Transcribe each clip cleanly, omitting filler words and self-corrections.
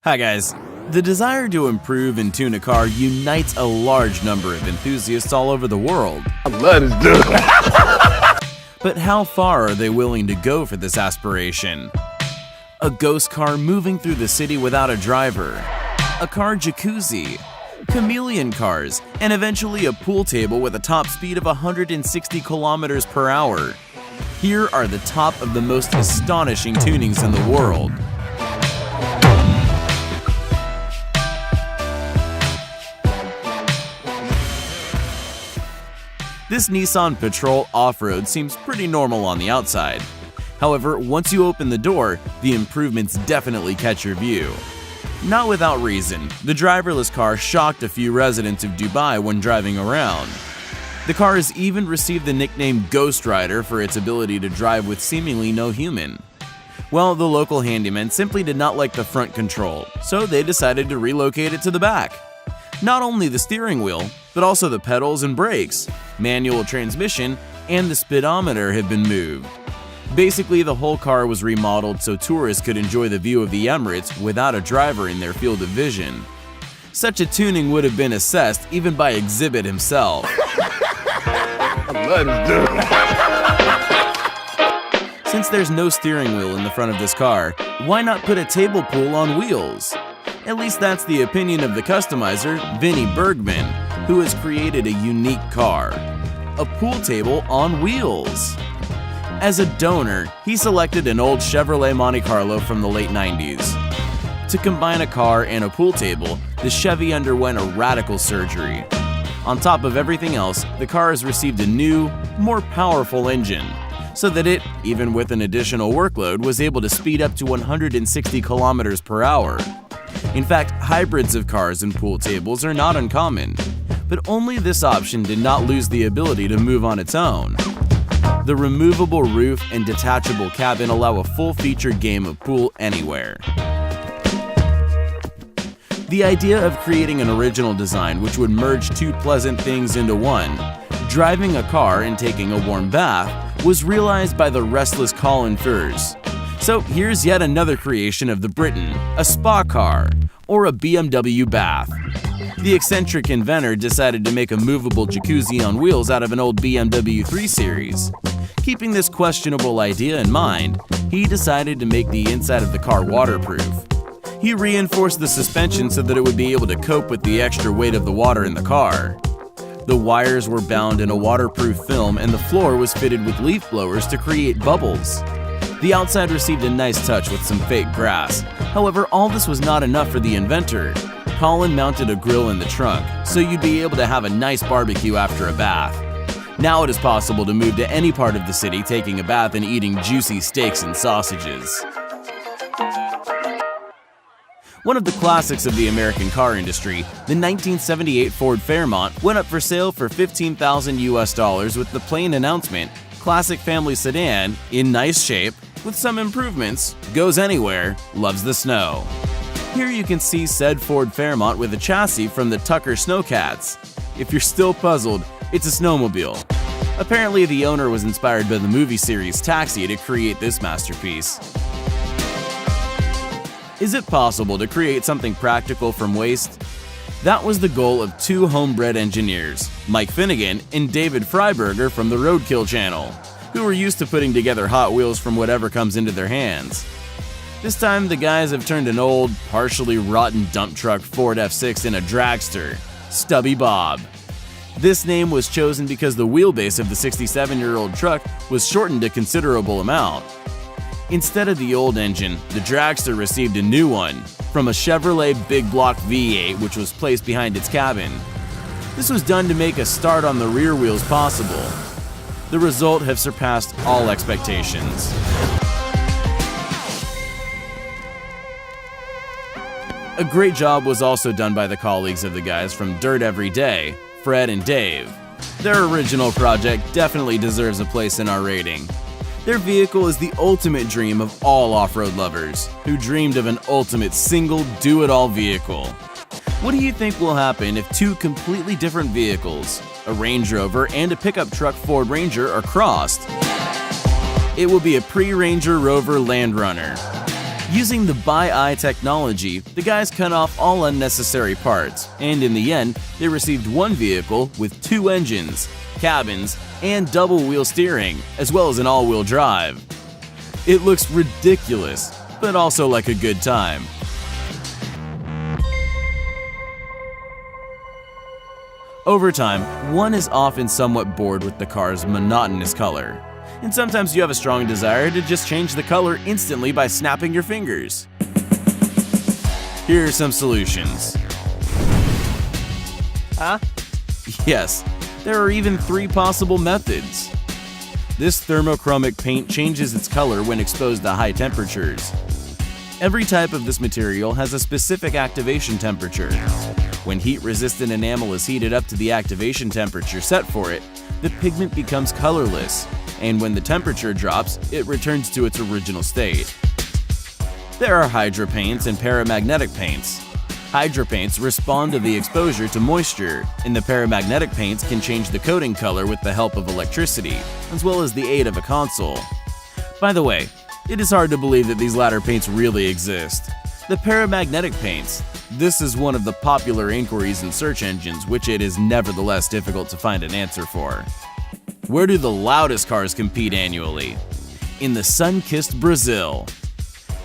Hi guys. The desire to improve and tune a car unites a large number of enthusiasts all over the world. I love this dude. But how far are they willing to go for this aspiration? A ghost car moving through the city without a driver, a car jacuzzi, chameleon cars, and eventually a pool table with a top speed of 160 kilometers per hour. Here are the top of the most astonishing tunings in the world. This Nissan Patrol off-road seems pretty normal on the outside. However, once you open the door, the improvements definitely catch your view. Not without reason, the driverless car shocked a few residents of Dubai when driving around. The car has even received the nickname Ghost Rider for its ability to drive with seemingly no human. Well, the local handyman simply did not like the front control, so they decided to relocate it to the back. Not only the steering wheel, but also the pedals and brakes, manual transmission, and the speedometer have been moved. Basically, the whole car was remodeled so tourists could enjoy the view of the Emirates without a driver in their field of vision. Such a tuning would have been assessed even by Exhibit himself. I love this dude. Since there's no steering wheel in the front of this car, why not put a table pool on wheels? At least that's the opinion of the customizer, Vinny Bergman, who has created a unique car. A pool table on wheels. As a donor, he selected an old Chevrolet Monte Carlo from the late 90s. To combine a car and a pool table, the Chevy underwent a radical surgery. On top of everything else, the car has received a new, more powerful engine, so that it, even with an additional workload, was able to speed up to 160 kilometers per hour. In fact, hybrids of cars and pool tables are not uncommon, but only this option did not lose the ability to move on its own. The removable roof and detachable cabin allow a full-featured game of pool anywhere. The idea of creating an original design which would merge two pleasant things into one, driving a car and taking a warm bath, was realized by the restless Colin Furs. So here's yet another creation of the Briton, a spa car, or a BMW bath. The eccentric inventor decided to make a movable jacuzzi on wheels out of an old BMW 3 Series. Keeping this questionable idea in mind, he decided to make the inside of the car waterproof. He reinforced the suspension so that it would be able to cope with the extra weight of the water in the car. The wires were bound in a waterproof film and the floor was fitted with leaf blowers to create bubbles. The outside received a nice touch with some fake grass. However, all this was not enough for the inventor. Colin mounted a grill in the trunk, so you'd be able to have a nice barbecue after a bath. Now it is possible to move to any part of the city taking a bath and eating juicy steaks and sausages. One of the classics of the American car industry, the 1978 Ford Fairmont went up for sale for $15,000 with the plain announcement, "Classic family sedan, in nice shape, with some improvements, goes anywhere, loves the snow." Here you can see said Ford Fairmont with a chassis from the Tucker Snowcats. If you're still puzzled, it's a snowmobile. Apparently the owner was inspired by the movie series Taxi to create this masterpiece. Is it possible to create something practical from waste? That was the goal of two homebred engineers, Mike Finnegan and David Freiberger from the Roadkill channel, who were used to putting together Hot Wheels from whatever comes into their hands. This time, the guys have turned an old, partially rotten dump truck Ford F6 in a dragster, Stubby Bob. This name was chosen because the wheelbase of the 67-year-old truck was shortened a considerable amount. Instead of the old engine, the dragster received a new one from a Chevrolet Big Block V8 which was placed behind its cabin. This was done to make a start on the rear wheels possible. The result have surpassed all expectations. A great job was also done by the colleagues of the guys from Dirt Every Day, Fred and Dave. Their original project definitely deserves a place in our rating. Their vehicle is the ultimate dream of all off-road lovers, who dreamed of an ultimate single do-it-all vehicle. What do you think will happen if two completely different vehicles, a Range Rover and a pickup truck Ford Ranger, are crossed? It will be a pre-Ranger Rover Land Runner. Using the by-eye technology, the guys cut off all unnecessary parts, and in the end, they received one vehicle with 2 engines, cabins, and double-wheel steering, as well as an all-wheel drive. It looks ridiculous, but also like a good time. Over time, one is often somewhat bored with the car's monotonous color, and sometimes you have a strong desire to just change the color instantly by snapping your fingers. Here are some solutions. Huh? Yes, there are even 3 possible methods. This thermochromic paint changes its color when exposed to high temperatures. Every type of this material has a specific activation temperature. When heat-resistant enamel is heated up to the activation temperature set for it, the pigment becomes colorless, and when the temperature drops, it returns to its original state. There are hydropaints and paramagnetic paints. Hydropaints respond to the exposure to moisture, and the paramagnetic paints can change the coating color with the help of electricity, as well as the aid of a console. By the way, it is hard to believe that these latter paints really exist. The paramagnetic paints. This is one of the popular inquiries in search engines, which it is nevertheless difficult to find an answer for. Where do the loudest cars compete annually? In the sun-kissed Brazil.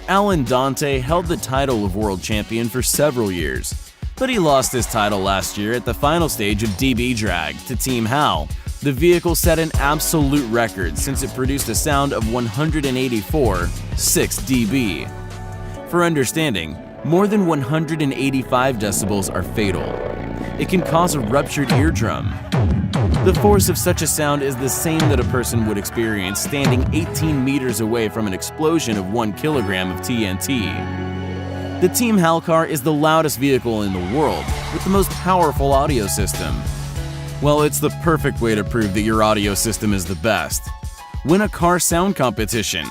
Alan Dante held the title of world champion for several years, but he lost his title last year at the final stage of DB drag to Team Hal. The vehicle set an absolute record since it produced a sound of 184.6 dB. For understanding, more than 185 decibels are fatal. It can cause a ruptured eardrum. The force of such a sound is the same that a person would experience standing 18 meters away from an explosion of 1 kilogram of TNT. The Team Hal car is the loudest vehicle in the world, with the most powerful audio system. Well, it's the perfect way to prove that your audio system is the best. Win a car sound competition.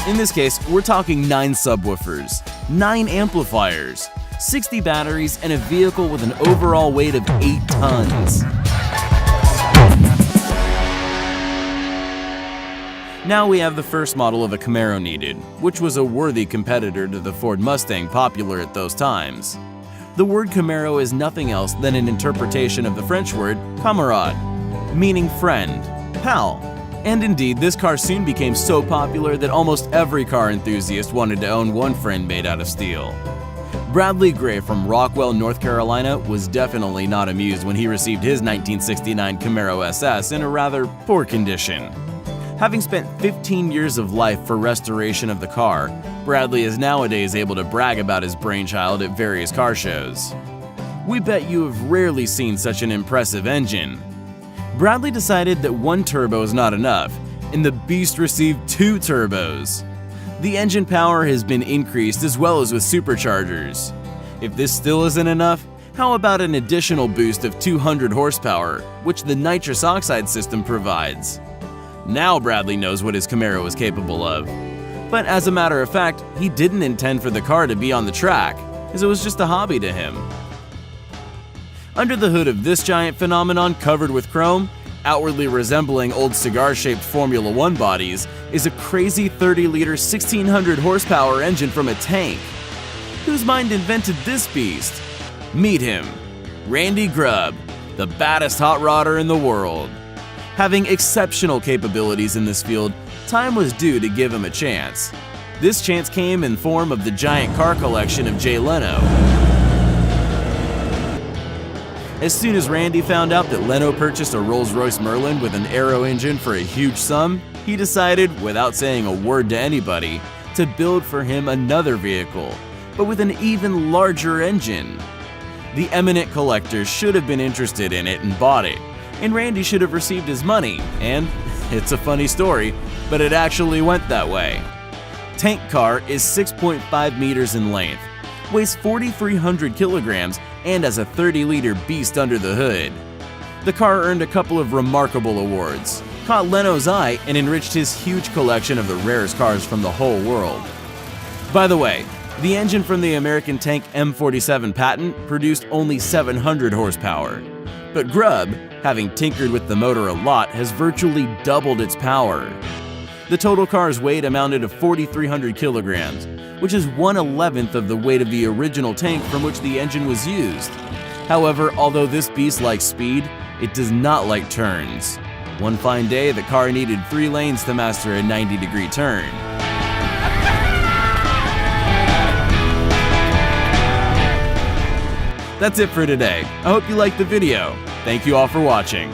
In this case, we're talking 9 subwoofers, 9 amplifiers, 60 batteries, and a vehicle with an overall weight of 8 tons. Now we have the first model of a Camaro needed, which was a worthy competitor to the Ford Mustang popular at those times. The word Camaro is nothing else than an interpretation of the French word camarade, meaning friend, pal. And indeed, this car soon became so popular that almost every car enthusiast wanted to own one friend made out of steel. Bradley Gray from Rockwell, North Carolina was definitely not amused when he received his 1969 Camaro SS in a rather poor condition. Having spent 15 years of life for restoration of the car, Bradley is nowadays able to brag about his brainchild at various car shows. We bet you have rarely seen such an impressive engine. Bradley decided that 1 turbo is not enough, and the beast received 2 turbos. The engine power has been increased as well as with superchargers. If this still isn't enough, how about an additional boost of 200 horsepower, which the nitrous oxide system provides? Now Bradley knows what his Camaro is capable of. But as a matter of fact, he didn't intend for the car to be on the track, as it was just a hobby to him. Under the hood of this giant phenomenon covered with chrome, outwardly resembling old cigar-shaped Formula 1 bodies, is a crazy 30-liter 1600 horsepower engine from a tank. Whose mind invented this beast? Meet him, Randy Grubb, the baddest hot rodder in the world. Having exceptional capabilities in this field, time was due to give him a chance. This chance came in form of the giant car collection of Jay Leno. As soon as Randy found out that Leno purchased a Rolls-Royce Merlin with an Aero engine for a huge sum, he decided, without saying a word to anybody, to build for him another vehicle, but with an even larger engine. The eminent collector should have been interested in it and bought it, and Randy should have received his money, and it's a funny story, but it actually went that way. Tank car is 6.5 meters in length, weighs 4,300 kilograms, and has a 30-liter beast under the hood. The car earned a couple of remarkable awards, caught Leno's eye, and enriched his huge collection of the rarest cars from the whole world. By the way, the engine from the American Tank M47 patent produced only 700 horsepower, but Grubb, having tinkered with the motor a lot, has virtually doubled its power. The total car's weight amounted to 4,300 kilograms, which is 1/11th of the weight of the original tank from which the engine was used. However, although this beast likes speed, it does not like turns. One fine day, the car needed 3 lanes to master a 90-degree turn. That's it for today. I hope you liked the video. Thank you all for watching.